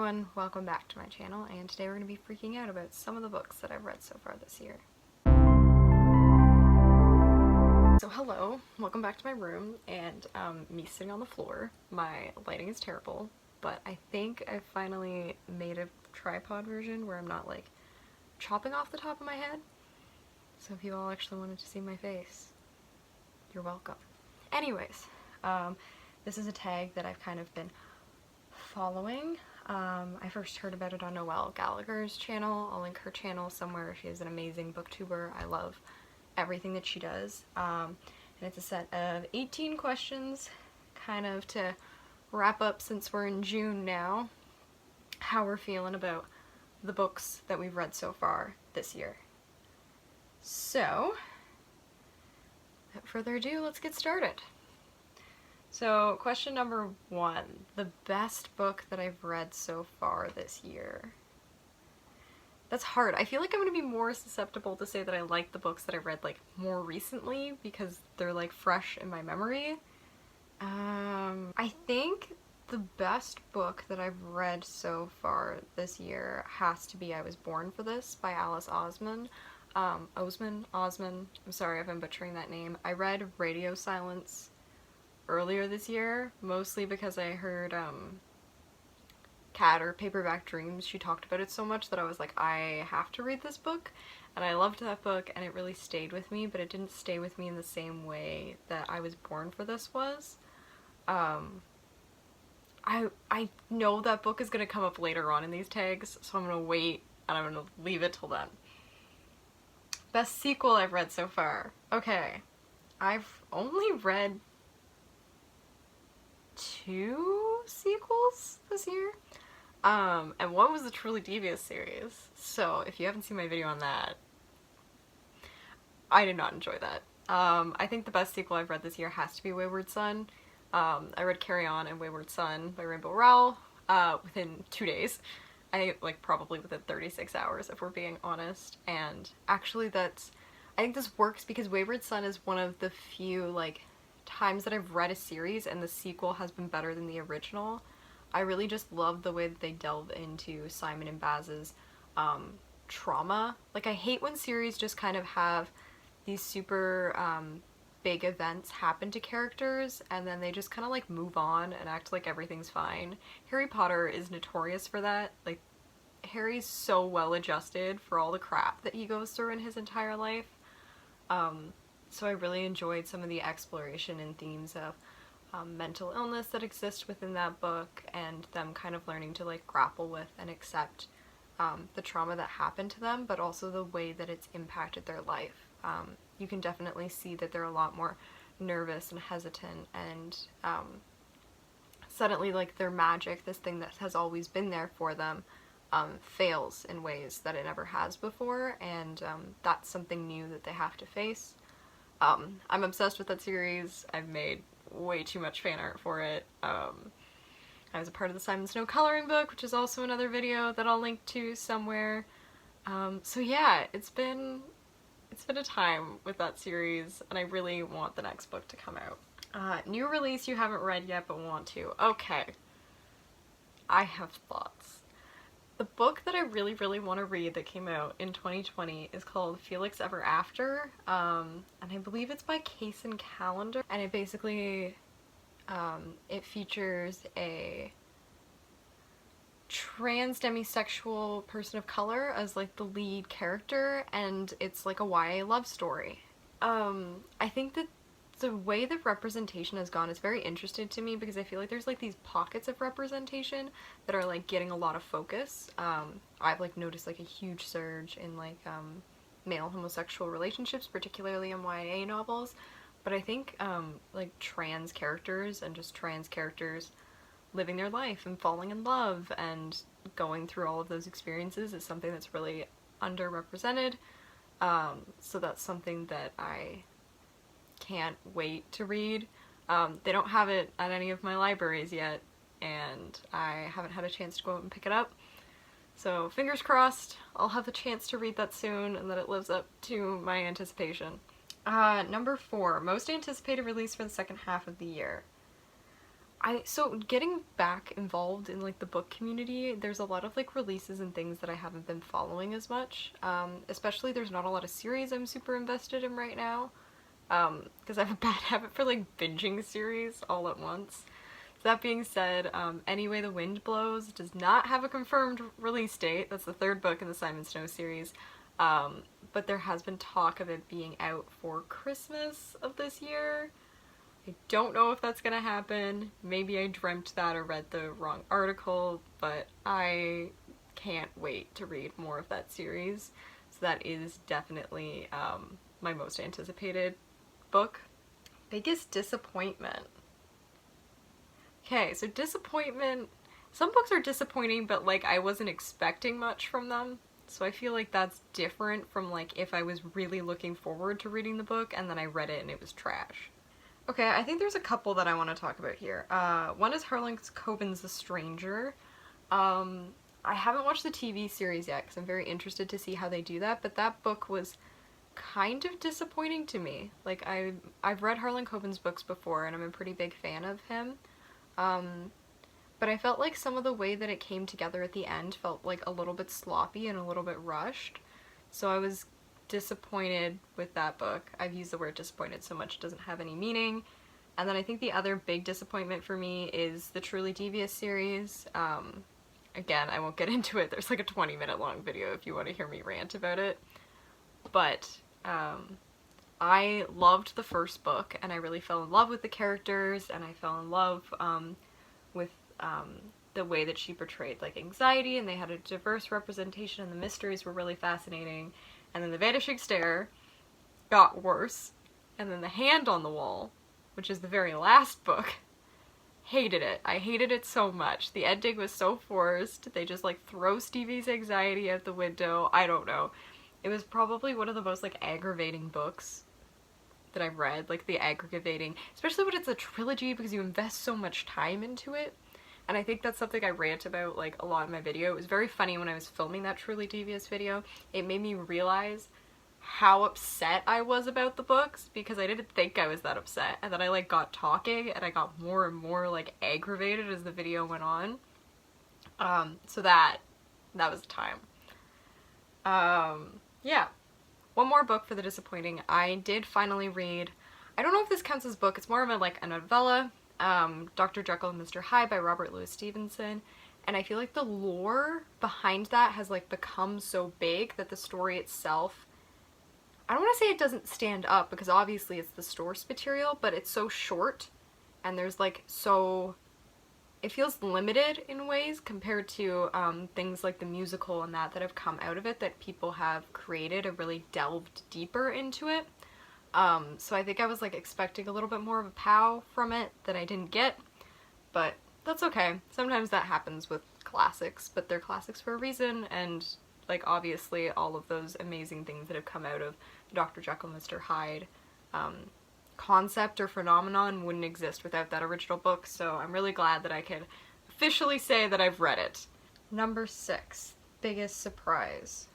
everyone, welcome back to my channel, and today we're going to be freaking out about some of the books that I've read so far this year. So hello, welcome back to my room, and me sitting on the floor. My lighting is terrible, but I think I finally made a tripod version where I'm not like chopping off the top of my head. So if you all actually wanted to see my face, you're welcome. Anyways, this is a tag that I've kind of been following. I first heard about it on Noelle Gallagher's channel. I'll link her channel somewhere. She is an amazing booktuber. I love everything that she does. And it's a set of 18 questions, kind of to wrap up, since we're in June now, how we're feeling about the books that we've read so far this year. So, without further ado, let's get started. So, question number 1, the best book that I've read so far this year. That's hard. I feel like I'm going to be more susceptible to say that I like the books that I've read like more recently because they're like fresh in my memory. I think the best book that I've read so far this year has to be I Was Born for This by Alice Osman. Osman. I'm sorry if I'm butchering that name. I read Radio Silence earlier this year, mostly because I heard Cat or Paperback Dreams, she talked about it so much that I was like, I have to read this book, and I loved that book and it really stayed with me, but it didn't stay with me in the same way that I Was Born for This was. I know that book is going to come up later on in these tags, so I'm going to wait and I'm going to leave it till then. Best sequel I've read so far. Okay, I've only read 2 sequels this year, and one was the Truly Devious series, so if you haven't seen my video on that, I did not enjoy that. I think the best sequel I've read this year has to be Wayward Son. I read Carry On and Wayward Son by Rainbow Rowell within 2 days. Probably within 36 hours if we're being honest, and actually I think this works because Wayward Son is one of the few times that I've read a series and the sequel has been better than the original. I really just love the way that they delve into Simon and Baz's trauma. I hate when series just kind of have these super big events happen to characters and then they just kind of move on and act like everything's fine. Harry Potter is notorious for that. Harry's so well adjusted for all the crap that he goes through in his entire life. So I really enjoyed some of the exploration and themes of mental illness that exist within that book, and them kind of learning to grapple with and accept the trauma that happened to them, but also the way that it's impacted their life. You can definitely see that they're a lot more nervous and hesitant, and suddenly their magic, this thing that has always been there for them, fails in ways that it never has before, and that's something new that they have to face. I'm obsessed with that series. I've made way too much fan art for it. I was a part of the Simon Snow coloring book, which is also another video that I'll link to somewhere. So yeah, it's been a time with that series, and I really want the next book to come out. New release you haven't read yet but want to. Okay. I have thoughts. The book that I really, really want to read that came out in 2020 is called Felix Ever After, and I believe it's by Case and Calendar, and it basically, it features a trans demisexual person of color as the lead character, and it's a YA love story. I think that the way the representation has gone is very interesting to me because I feel like there's these pockets of representation that are getting a lot of focus. I've noticed a huge surge in male homosexual relationships, particularly in YA novels, but I think trans characters and just trans characters living their life and falling in love and going through all of those experiences is something that's really underrepresented. So that's something that I can't wait to read. They don't have it at any of my libraries yet, and I haven't had a chance to go out and pick it up. So fingers crossed I'll have a chance to read that soon and that it lives up to my anticipation. Number 4, most anticipated release for the second half of the year. So getting back involved in like the book community, there's a lot of like releases and things that I haven't been following as much. Especially there's not a lot of series I'm super invested in right now. Because I have a bad habit for like binging series all at once. So that being said, Any Way the Wind Blows does not have a confirmed release date. That's the third book in the Simon Snow series. But there has been talk of it being out for Christmas of this year. I don't know if that's gonna happen. Maybe I dreamt that or read the wrong article, but I can't wait to read more of that series. So that is definitely my most anticipated book. Biggest disappointment. Okay, so disappointment. Some books are disappointing, but like I wasn't expecting much from them. So I feel like that's different from like if I was really looking forward to reading the book and then I read it and it was trash. Okay, I think there's a couple that I want to talk about here. One is Harlan Coben's The Stranger. I haven't watched the TV series yet because I'm very interested to see how they do that, but that book was kind of disappointing to me. Like, I've read Harlan Coben's books before and I'm a pretty big fan of him. But I felt like some of the way that it came together at the end felt like a little bit sloppy and a little bit rushed. So I was disappointed with that book. I've used the word disappointed so much it doesn't have any meaning. And then I think the other big disappointment for me is the Truly Devious series. Again, I won't get into it. There's like a 20-minute long video if you want to hear me rant about it. But I loved the first book and I really fell in love with the characters and I fell in love with the way that she portrayed like anxiety, and they had a diverse representation and the mysteries were really fascinating. And then The Vanishing Stair got worse. And then The Hand on the Wall, which is the very last book, hated it. I hated it so much. The ending was so forced. They just like throw Stevie's anxiety out the window. I don't know. It was probably one of the most like aggravating books that I've read. Like the aggravating, especially when it's a trilogy because you invest so much time into it. And I think that's something I rant about like a lot in my video. It was very funny when I was filming that Truly Devious video. It made me realize how upset I was about the books because I didn't think I was that upset. And then I like got talking and I got more and more like aggravated as the video went on. So that was the time. Yeah. One more book for the disappointing. I did finally read, I don't know if this counts as book, it's more of a novella. Dr. Jekyll and Mr. Hyde by Robert Louis Stevenson, and I feel like the lore behind that has like become so big that the story itself, I don't want to say it doesn't stand up because obviously it's the source material, but it's so short and there's like so, it feels limited in ways compared to things like the musical and that have come out of it that people have created and really delved deeper into it. So I think I was like expecting a little bit more of a pow from it that I didn't get, but that's okay. Sometimes that happens with classics, but they're classics for a reason, and like obviously all of those amazing things that have come out of the Dr. Jekyll, Mr. Hyde concept or phenomenon wouldn't exist without that original book, so I'm really glad that I could officially say that I've read it. Number 6, biggest surprise.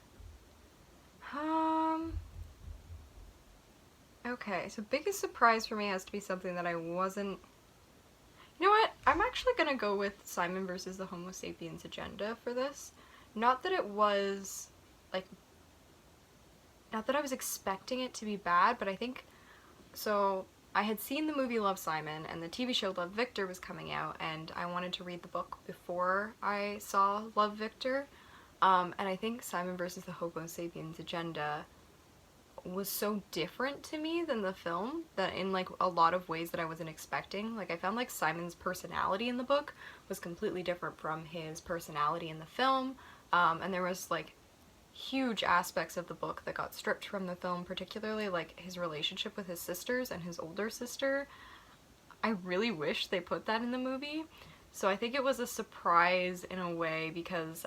Okay, so biggest surprise for me has to be something that I wasn't... You know what? I'm actually gonna go with Simon versus the Homo sapiens agenda for this. Not that it was, like... Not that I was expecting it to be bad, but I think... So, I had seen the movie Love, Simon, and the TV show Love, Victor was coming out, and I wanted to read the book before I saw Love, Victor. And I think Simon versus the Homo sapiens agenda was so different to me than the film that in like a lot of ways that I wasn't expecting. Like I found like Simon's personality in the book was completely different from his personality in the film, and there was like huge aspects of the book that got stripped from the film, particularly like his relationship with his sisters and his older sister. I really wish they put that in the movie. So I think it was a surprise in a way because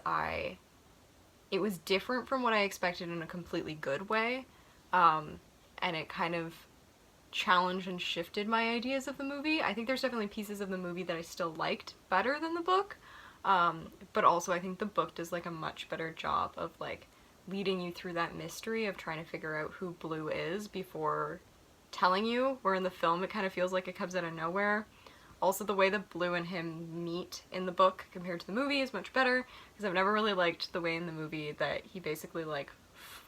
it was different from what I expected in a completely good way. And it kind of challenged and shifted my ideas of the movie. I think there's definitely pieces of the movie that I still liked better than the book, but also I think the book does like a much better job of like leading you through that mystery of trying to figure out who Blue is before telling you, where in the film it kind of feels like it comes out of nowhere. Also, the way that Blue and him meet in the book compared to the movie is much better, because I've never really liked the way in the movie that he basically, like,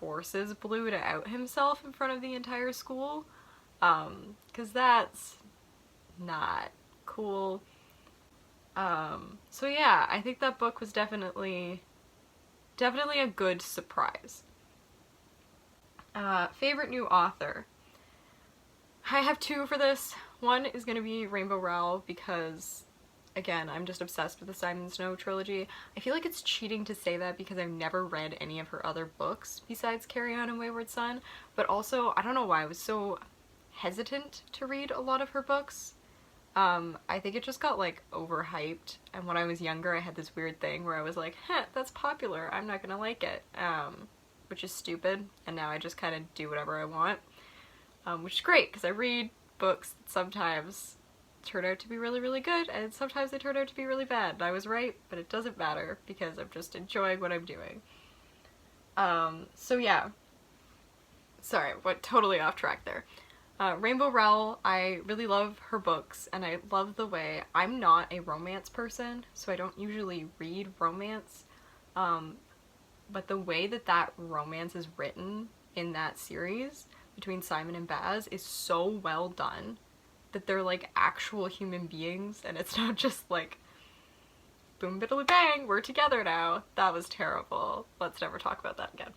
forces Blue to out himself in front of the entire school. Because that's not cool. So yeah, I think that book was definitely a good surprise. Favorite new author. I have two for this. One is gonna be Rainbow Rowell because, again, I'm just obsessed with the Simon Snow trilogy. I feel like it's cheating to say that because I've never read any of her other books besides Carry On and Wayward Son, but also, I don't know why I was so hesitant to read a lot of her books. I think it just got, like, overhyped, and when I was younger I had this weird thing where I was like, heh, that's popular, I'm not gonna like it, which is stupid, and now I just kind of do whatever I want, which is great, because I read books that sometimes turn out to be really, really good, and sometimes they turn out to be really bad, and I was right, but it doesn't matter, because I'm just enjoying what I'm doing. So yeah. Sorry, went totally off track there. Rainbow Rowell, I really love her books, and I love the way, I'm not a romance person, so I don't usually read romance, but the way that that romance is written in that series between Simon and Baz is so well done that they're like actual human beings, and it's not just like, boom biddly bang, we're together now. That was terrible. Let's never talk about that again.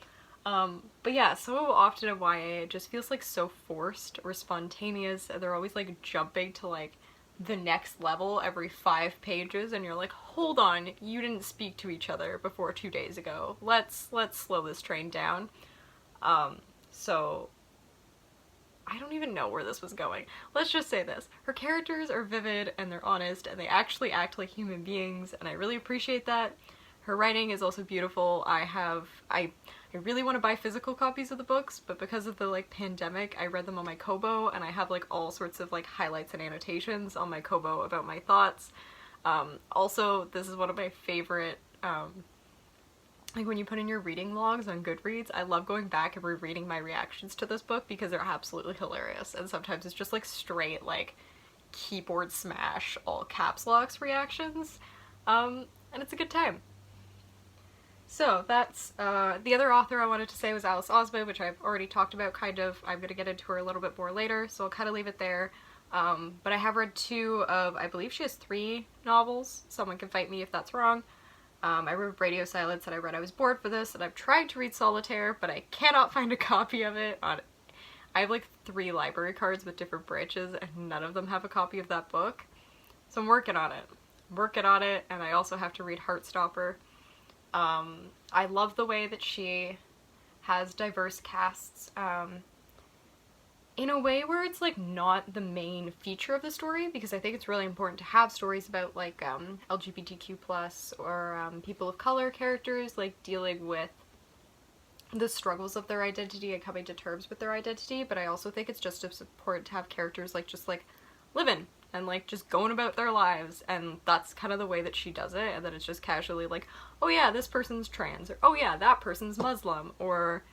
But yeah, so often in YA it just feels like so forced or spontaneous, and they're always like jumping to like the next level every 5 pages, and you're like, hold on, you didn't speak to each other before 2 days ago. Let's slow this train down. So I don't even know where this was going. Let's just say this. Her characters are vivid and they're honest and they actually act like human beings, and I really appreciate that. Her writing is also beautiful. I really want to buy physical copies of the books, but because of the like pandemic, I read them on my Kobo, and I have like all sorts of like highlights and annotations on my Kobo about my thoughts. Also, this is one of my favorite, like when you put in your reading logs on Goodreads, I love going back and rereading my reactions to this book because they're absolutely hilarious, and sometimes it's just like straight like keyboard smash all caps locks reactions, and it's a good time. So that's, the other author I wanted to say was Alice Osman, which I've already talked about kind of. I'm going to get into her a little bit more later, so I'll kind of leave it there. But I have read 2 of, I believe she has 3 novels. Someone can fight me if that's wrong. I read Radio Silence, and I read I Was Bored for this, and I've tried to read Solitaire, but I cannot find a copy of it. I have like 3 library cards with different branches, and none of them have a copy of that book. So I'm working on it. And I also have to read Heartstopper. I love the way that she has diverse casts, in a way where it's like not the main feature of the story, because I think it's really important to have stories about like LGBTQ plus or people of color characters like dealing with the struggles of their identity and coming to terms with their identity, but I also think it's just as important to have characters like just like living and like just going about their lives, and that's kind of the way that she does it, and then it's just casually like, oh yeah, this person's trans, or oh yeah, that person's Muslim, or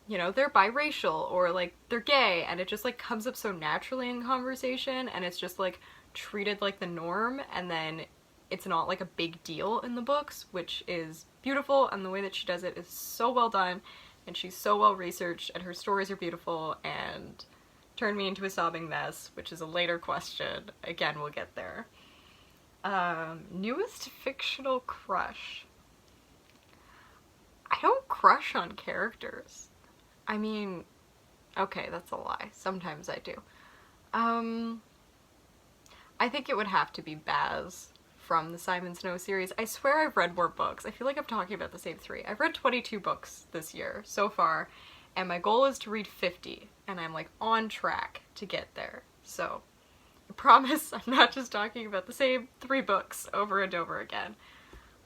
you know, they're biracial, or like they're gay, and it just like comes up so naturally in conversation, and it's just like treated like the norm, and then it's not like a big deal in the books, which is beautiful, and the way that she does it is so well done, and she's so well researched, and her stories are beautiful, and turned me into a sobbing mess, which is a later question. Again, we'll get there. Newest fictional crush. I don't crush on characters. I mean, okay, that's a lie. Sometimes I do. I think it would have to be Baz from the Simon Snow series. I swear I've read more books. I feel like I'm talking about the same 3. I've read 22 books this year so far, and my goal is to read 50, and I'm like on track to get there. So I promise I'm not just talking about the same 3 books over and over again.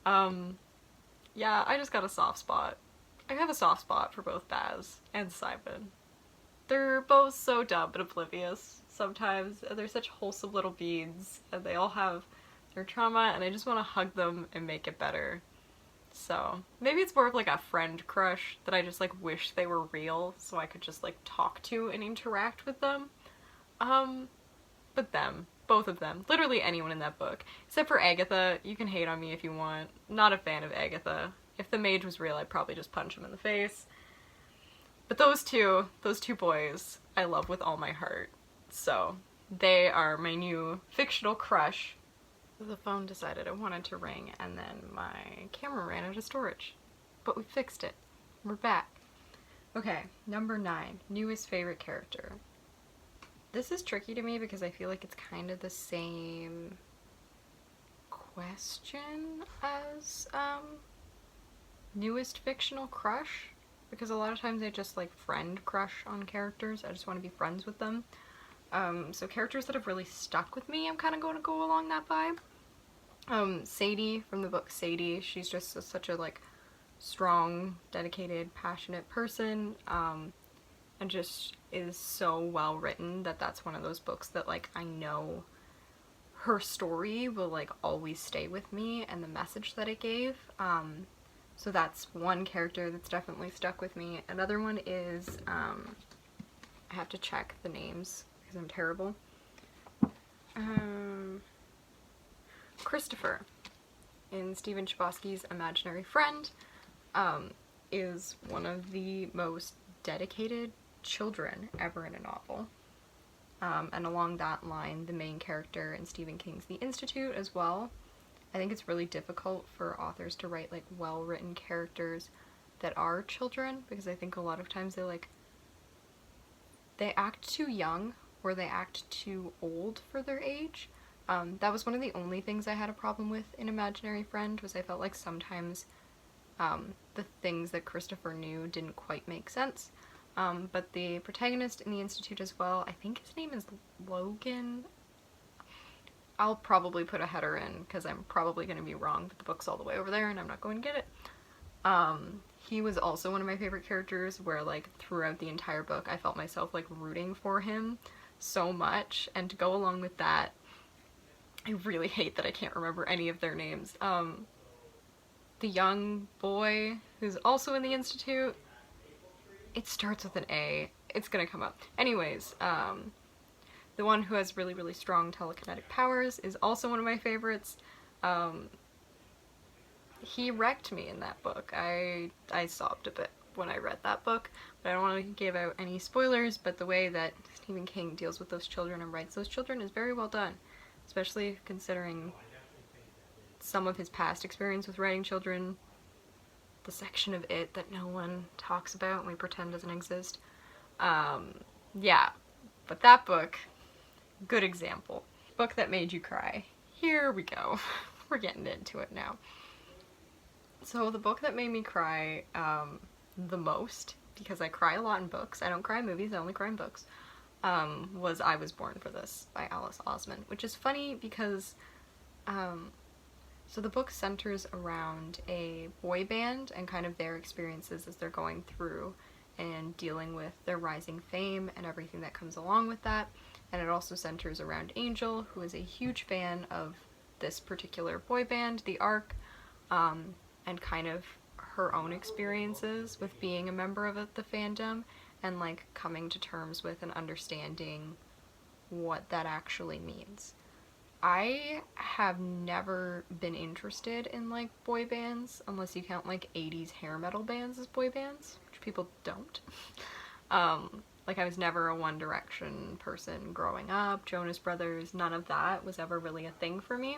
Yeah, I just got a soft spot. I have a soft spot for both Baz and Simon. They're both so dumb and oblivious sometimes, and they're such wholesome little beings, and they all have their trauma, and I just want to hug them and make it better. So maybe it's more of like a friend crush that I just like wish they were real so I could just like talk to and interact with them. But them. both of them. Literally anyone in that book. Except for Agatha. You can hate on me if you want. Not a fan of Agatha. If the mage was real, I'd probably just punch him in the face. But those two boys, I love with all my heart. So, they are my new fictional crush. The phone decided it wanted to ring, and then my camera ran out of storage. But we fixed it. We're back. Okay, number 9, newest favorite character. This is tricky to me because I feel like it's kind of the same question as newest fictional crush, because a lot of times I just like friend crush on characters. I just want to be friends with them. So characters that have really stuck with me, I'm kind of going to go along that vibe. Sadie from the book Sadie, she's just such a like strong, dedicated, passionate person, and just is so well written that that's one of those books that like I know her story will like always stay with me and the message that it gave. So that's one character that's definitely stuck with me. Another one is, I have to check the names because I'm terrible. Christopher in Stephen Chbosky's Imaginary Friend is one of the most dedicated children ever in a novel. And along that line, the main character in Stephen King's The Institute as well. I think it's really difficult for authors to write like well-written characters that are children, because I think a lot of times they act too young or they act too old for their age. That was one of the only things I had a problem with in Imaginary Friend, was I felt like sometimes the things that Christopher knew didn't quite make sense. But the protagonist in The Institute as well, I think his name is Logan. I'll probably put a header in because I'm probably going to be wrong, but the book's all the way over there and I'm not going to get it. He was also one of my favorite characters, where like throughout the entire book I felt myself like rooting for him so much. And to go along with that, I really hate that I can't remember any of their names. The young boy who's also in The Institute, it starts with an A. It's gonna come up. Anyways, the one who has really, really strong telekinetic powers is also one of my favorites. He wrecked me in that book. I sobbed a bit when I read that book, but I don't want to give out any spoilers, but the way that Stephen King deals with those children and writes those children is very well done, especially considering some of his past experience with writing children, the section of it that no one talks about and we pretend doesn't exist. Yeah, but that book, good example. Book that made you cry. Here we go. We're getting into it now. So the book that made me cry the most, because I cry a lot in books, I don't cry in movies, I only cry in books, was I Was Born for This by Alice Osman, which is funny because so the book centers around a boy band and kind of their experiences as they're going through and dealing with their rising fame and everything that comes along with that. And it also centers around Angel, who is a huge fan of this particular boy band, The Ark, and kind of her own experiences with being a member of the fandom and like coming to terms with and understanding what that actually means. I have never been interested in like boy bands, unless you count like 80s hair metal bands as boy bands, which people don't. Like I was never a One Direction person growing up, Jonas Brothers, none of that was ever really a thing for me.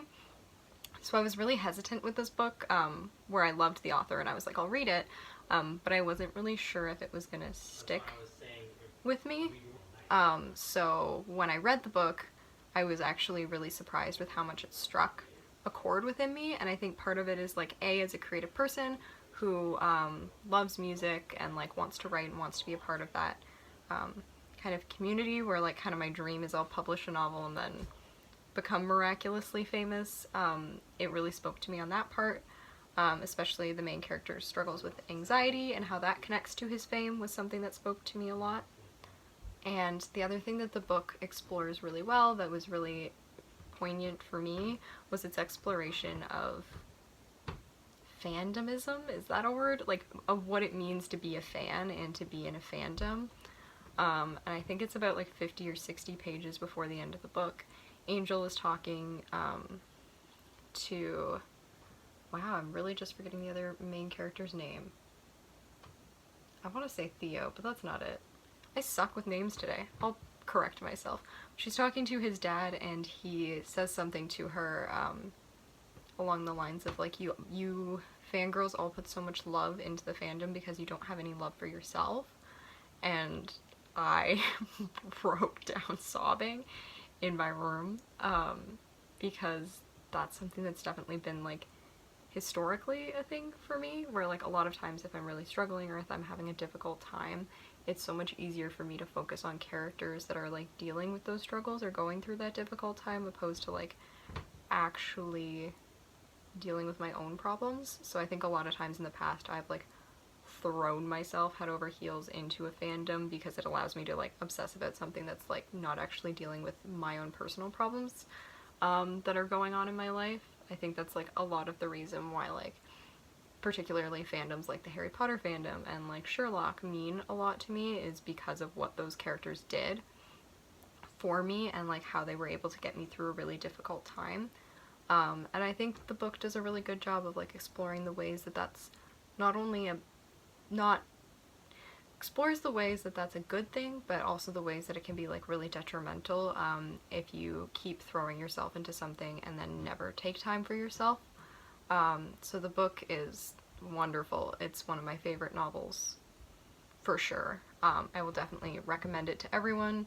So I was really hesitant with this book, where I loved the author and I was like, I'll read it, but I wasn't really sure if it was gonna stick with me. So when I read the book, I was actually really surprised with how much it struck a chord within me, and I think part of it is like, A, as a creative person who loves music and like wants to write and wants to be a part of that kind of community where like kind of my dream is I'll publish a novel and then become miraculously famous. It really spoke to me on that part, especially the main character's struggles with anxiety and how that connects to his fame was something that spoke to me a lot. And the other thing that the book explores really well that was really poignant for me was its exploration of fandomism, is that a word? Like, of what it means to be a fan and to be in a fandom. And I think it's about like 50 or 60 pages before the end of the book. Angel is talking to, wow, I'm really just forgetting the other main character's name. I want to say Theo, but that's not it. I suck with names today. I'll correct myself. She's talking to his dad, and he says something to her along the lines of like, you fangirls all put so much love into the fandom because you don't have any love for yourself. And I broke down sobbing in my room because that's something that's definitely been like historically a thing for me, where like a lot of times if I'm really struggling or if I'm having a difficult time, it's so much easier for me to focus on characters that are like dealing with those struggles or going through that difficult time, opposed to like actually dealing with my own problems. So I think a lot of times in the past I've like thrown myself head over heels into a fandom because it allows me to like obsess about something that's like not actually dealing with my own personal problems that are going on in my life. I think that's like a lot of the reason why like particularly fandoms like the Harry Potter fandom and like Sherlock mean a lot to me, is because of what those characters did for me and like how they were able to get me through a really difficult time. And I think the book does a really good job of like exploring the ways that that's not only a not explores the ways that that's a good thing, but also the ways that it can be like really detrimental if you keep throwing yourself into something and then never take time for yourself. So the book is wonderful. It's one of my favorite novels for sure. I will definitely recommend it to everyone.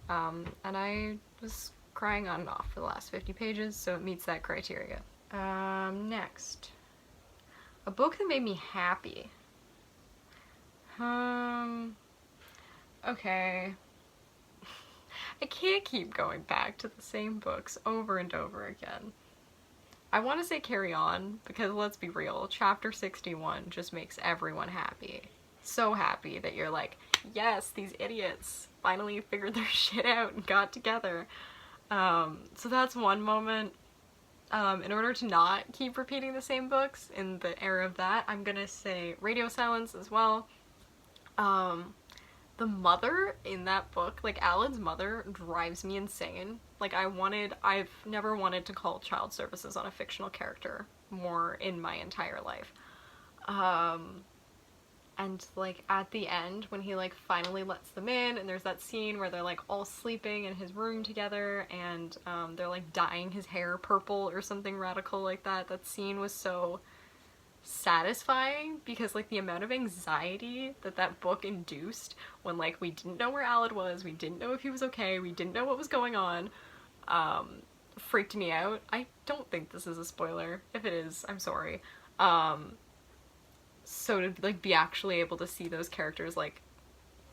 And I was crying on and off for the last 50 pages, so it meets that criteria. Next. A book that made me happy. Okay. I can't keep going back to the same books over and over again. I want to say Carry On, because let's be real, chapter 61 just makes everyone happy. So happy that you're like, yes, these idiots finally figured their shit out and got together. So that's one moment. In order to not keep repeating the same books in the era of that, I'm gonna say Radio Silence as well. The mother in that book, like Alan's mother, drives me insane. Like I've never wanted to call child services on a fictional character more in my entire life. And like at the end when he like finally lets them in and there's that scene where they're like all sleeping in his room together and they're like dyeing his hair purple or something radical like that. That scene was so satisfying because like the amount of anxiety that that book induced when like we didn't know where Alad was, we didn't know if he was okay, we didn't know what was going on, freaked me out. I don't think this is a spoiler. If it is, I'm sorry. So to like be actually able to see those characters like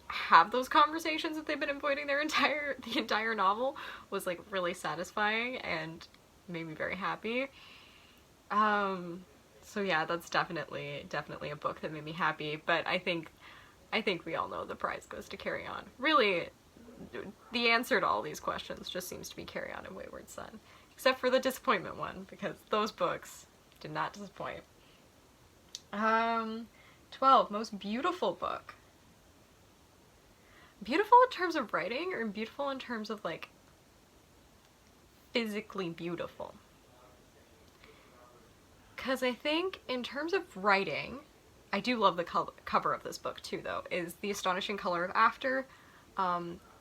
have those conversations that they've been avoiding the entire novel was like really satisfying and made me very happy. So yeah, that's definitely a book that made me happy, but I think we all know the prize goes to Carry On. Really, the answer to all these questions just seems to be Carry On and Wayward Son. Except for the disappointment one, because those books did not disappoint. 12, most beautiful book. Beautiful in terms of writing, or beautiful in terms of like physically beautiful? Because I think in terms of writing, I do love the cover of this book too though, is The Astonishing Color of After.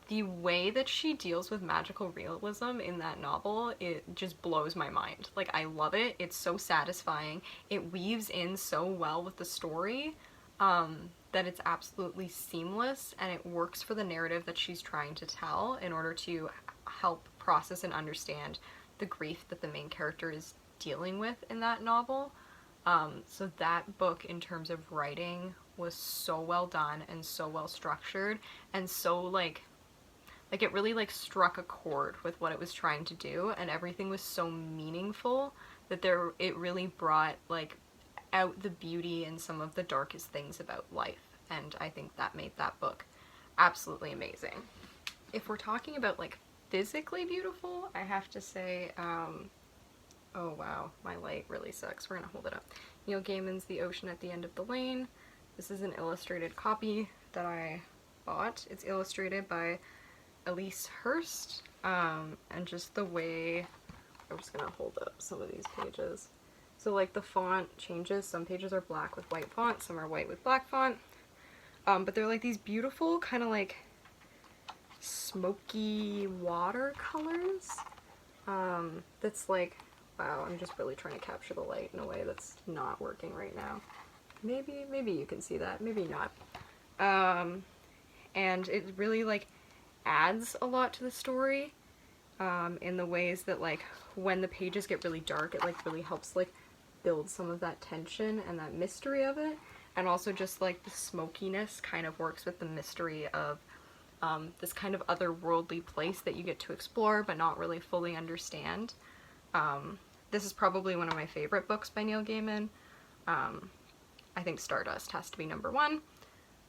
The way that she deals with magical realism in that novel, it just blows my mind. Like, I love it. It's so satisfying. It weaves in so well with the story that it's absolutely seamless, and it works for the narrative that she's trying to tell in order to help process and understand the grief that the main character is dealing with in that novel. So that book in terms of writing was so well done and so well structured and so like it really like struck a chord with what it was trying to do, and everything was so meaningful that it really brought like out the beauty in some of the darkest things about life, and I think that made that book absolutely amazing. If we're talking about like physically beautiful, I have to say oh wow, my light really sucks. We're gonna hold it up. Neil Gaiman's The Ocean at the End of the Lane. This is an illustrated copy that I bought. It's illustrated by Elise Hurst. And just the way, I'm just gonna hold up some of these pages. So like the font changes, some pages are black with white font, some are white with black font. But they're like these beautiful kind of like smoky watercolors. That's like, wow, I'm just really trying to capture the light in a way that's not working right now. Maybe you can see that, maybe not. And it really like adds a lot to the story, in the ways that like when the pages get really dark, it like really helps like build some of that tension and that mystery of it. And also just like the smokiness kind of works with the mystery of this kind of otherworldly place that you get to explore but not really fully understand. This is probably one of my favorite books by Neil Gaiman. I think Stardust has to be number one.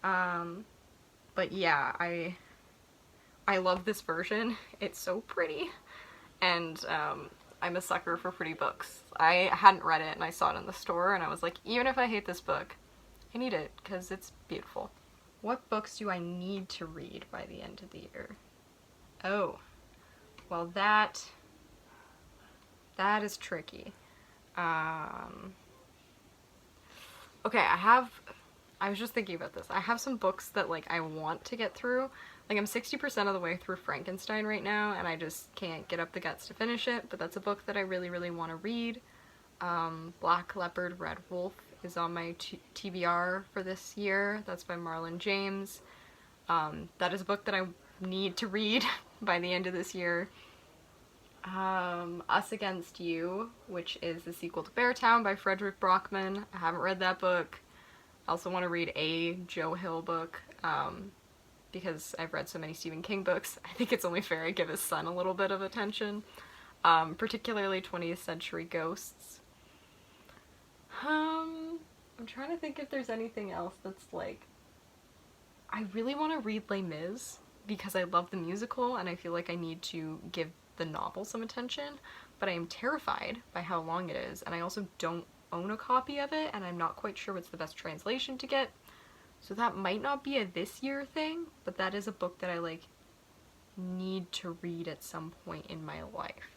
But yeah, I love this version. It's so pretty, and I'm a sucker for pretty books. I hadn't read it and I saw it in the store and I was like, even if I hate this book, I need it because it's beautiful. What books do I need to read by the end of the year? Oh, well that is tricky. Okay, I was just thinking about this. I have some books that like I want to get through. Like I'm 60% of the way through Frankenstein right now and I just can't get up the guts to finish it, but that's a book that I really, really want to read. Black Leopard, Red Wolf is on my TBR for this year. That's by Marlon James. That is a book that I need to read by the end of this year. Us Against You, which is the sequel to Beartown by Frederick Brockman. I haven't read that book. I also want to read a Joe Hill book, because I've read so many Stephen King books. I think it's only fair I give his son a little bit of attention, particularly 20th Century Ghosts. I'm trying to think if there's anything else that's like, I really want to read Les Mis because I love the musical and I feel like I need to give the novel some attention, but I am terrified by how long it is, and I also don't own a copy of it and I'm not quite sure what's the best translation to get. So that might not be a this year thing, but that is a book that I like need to read at some point in my life.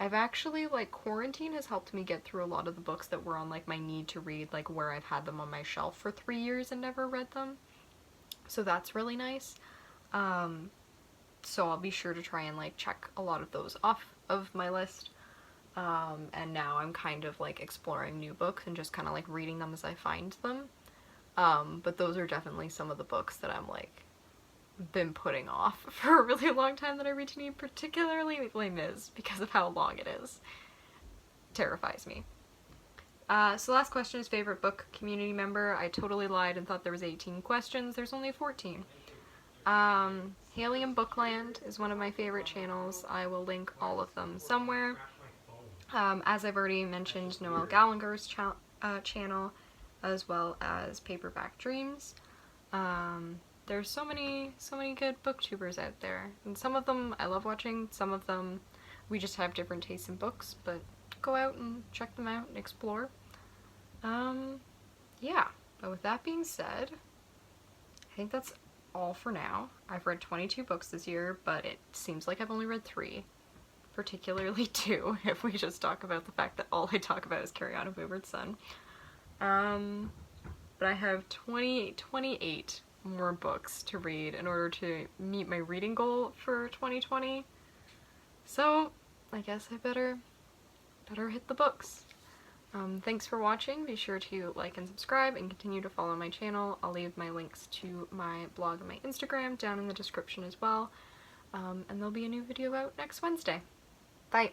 I've actually, like, quarantine has helped me get through a lot of the books that were on like my need to read, like where I've had them on my shelf for 3 years and never read them. So that's really nice. So I'll be sure to try and like check a lot of those off of my list. And now I'm kind of like exploring new books and just kind of like reading them as I find them. But those are definitely some of the books that I'm like been putting off for a really long time that I read to need, particularly Les Mis, because of how long it is. Terrifies me. So last question is favorite book community member. I totally lied and thought there was 18 questions. There's only 14. Haley and Bookland is one of my favorite channels. I will link all of them somewhere. As I've already mentioned, Noelle Gallagher's channel, as well as Paperback Dreams. There's so many good booktubers out there, and some of them I love watching, some of them we just have different tastes in books, but go out and check them out and explore. Yeah, but with that being said, I think that's all for now. I've read 22 books this year, but it seems like I've only read 3. Particularly 2, if we just talk about the fact that all I talk about is Carry On a Wayward Son. But I have 28 more books to read in order to meet my reading goal for 2020. So I guess I better hit the books. Thanks for watching. Be sure to like and subscribe and continue to follow my channel. I'll leave my links to my blog and my Instagram down in the description as well. And there'll be a new video out next Wednesday. Bye!